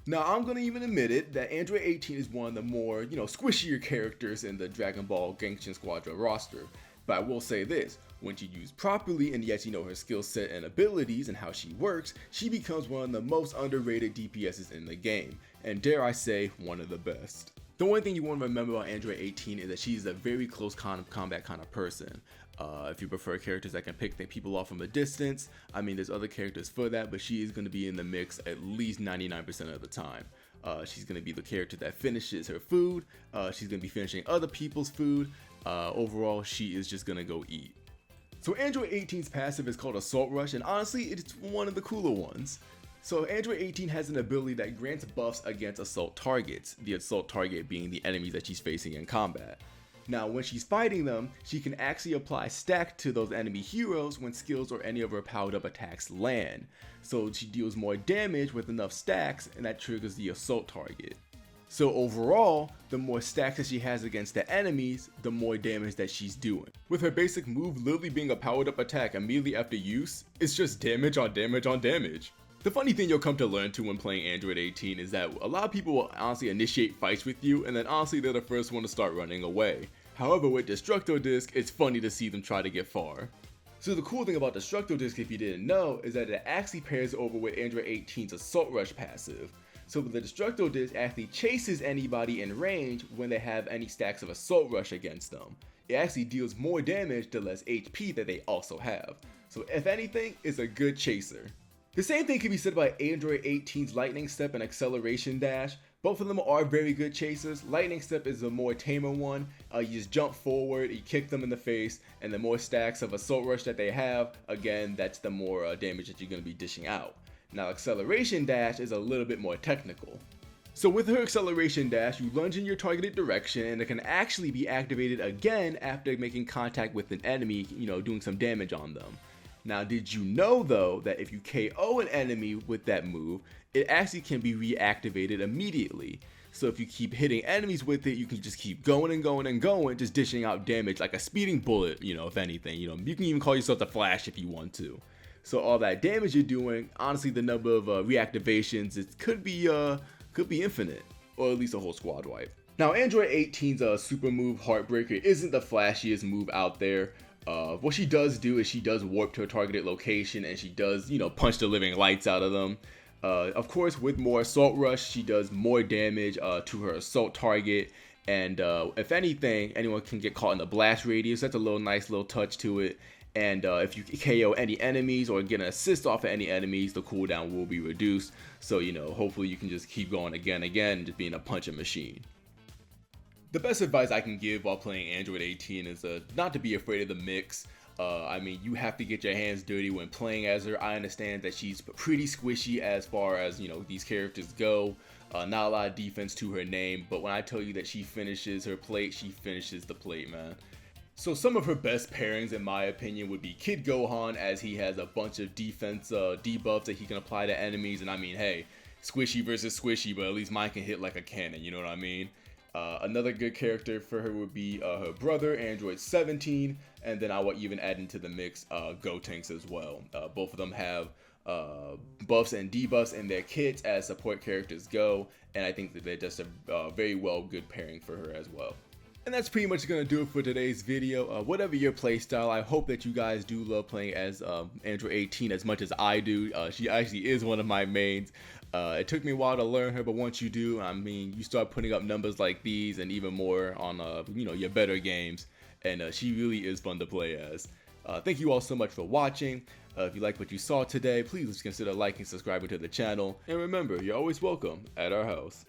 Now, I'm gonna even admit it that Android 18 is one of the more, squishier characters in the Dragon Ball Gekishin Squadra roster. But I will say this, when she used properly and yet you know her skill set and abilities and how she works, she becomes one of the most underrated DPSs in the game, and dare I say, one of the best. The only thing you want to remember about Android 18 is that she's a very close combat kind of person. If you prefer characters that can pick people off from a distance, I mean, there's other characters for that, but she is going to be in the mix at least 99% of the time. She's going to be the character that finishes her food. She's going to be finishing other people's food. Overall, she is just going to go eat. So Android 18's passive is called Assault Rush, and honestly, it's one of the cooler ones. So Android 18 has an ability that grants buffs against assault targets, the assault target being the enemies that she's facing in combat. Now, when she's fighting them, she can actually apply stack to those enemy heroes when skills or any of her powered up attacks land. So she deals more damage with enough stacks, and that triggers the assault target. So overall, the more stacks that she has against the enemies, the more damage that she's doing. With her basic move literally being a powered up attack immediately after use, it's just damage on damage on damage. The funny thing you'll come to learn too when playing Android 18 is that a lot of people will honestly initiate fights with you, and then honestly they're the first one to start running away. However, with Destructo Disc, it's funny to see them try to get far. So the cool thing about Destructo Disc, if you didn't know, is that it actually pairs over with Android 18's Assault Rush passive. So the Destructo Disc actually chases anybody in range when they have any stacks of Assault Rush against them. It actually deals more damage the less HP that they also have. So if anything, it's a good chaser. The same thing can be said about Android 18's Lightning Step and Acceleration Dash. Both of them are very good chasers. Lightning Step is the more tamer one. You just jump forward, you kick them in the face, and the more stacks of Assault Rush that they have, again, that's the more damage that you're going to be dishing out. Now, Acceleration Dash is a little bit more technical. So with her Acceleration Dash, you lunge in your targeted direction, and it can actually be activated again after making contact with an enemy, doing some damage on them. Now, did you know though that if you KO an enemy with that move, it actually can be reactivated immediately. So if you keep hitting enemies with it, you can just keep going and going and going, just dishing out damage like a speeding bullet, if anything. You can even call yourself the Flash if you want to. So all that damage you're doing, honestly, the number of reactivations, it could be infinite, or at least a whole squad wipe. Now, Android 18's super move, Heartbreaker, isn't the flashiest move out there. What she does do is she does warp to a targeted location, and she does, punch the living lights out of them. Of course, with more Assault Rush, she does more damage to her assault target, and if anything, anyone can get caught in the blast radius. That's a nice little touch to it. And if you KO any enemies or get an assist off of any enemies, the cooldown will be reduced. So, hopefully you can just keep going again and just being a punching machine. The best advice I can give while playing Android 18 is not to be afraid of the mix. I mean, you have to get your hands dirty when playing as her. I understand that she's pretty squishy as far as, these characters go. Not a lot of defense to her name, but when I tell you that she finishes her plate, she finishes the plate, man. So some of her best pairings, in my opinion, would be Kid Gohan, as he has a bunch of defense debuffs that he can apply to enemies. And I mean, hey, squishy versus squishy, but at least mine can hit like a cannon, you know what I mean? Another good character for her would be her brother, Android 17, and then I would even add into the mix Gotenks as well. Both of them have buffs and debuffs in their kits as support characters go, and I think that they're just a very good pairing for her as well. And that's pretty much going to do it for today's video. Whatever your playstyle, I hope that you guys do love playing as Android 18 as much as I do. She actually is one of my mains. It took me a while to learn her, but once you do, I mean, you start putting up numbers like these and even more on your better games, and she really is fun to play as. Thank you all so much for watching. If you like what you saw today, please consider liking, subscribing to the channel, and remember, you're always welcome at our house.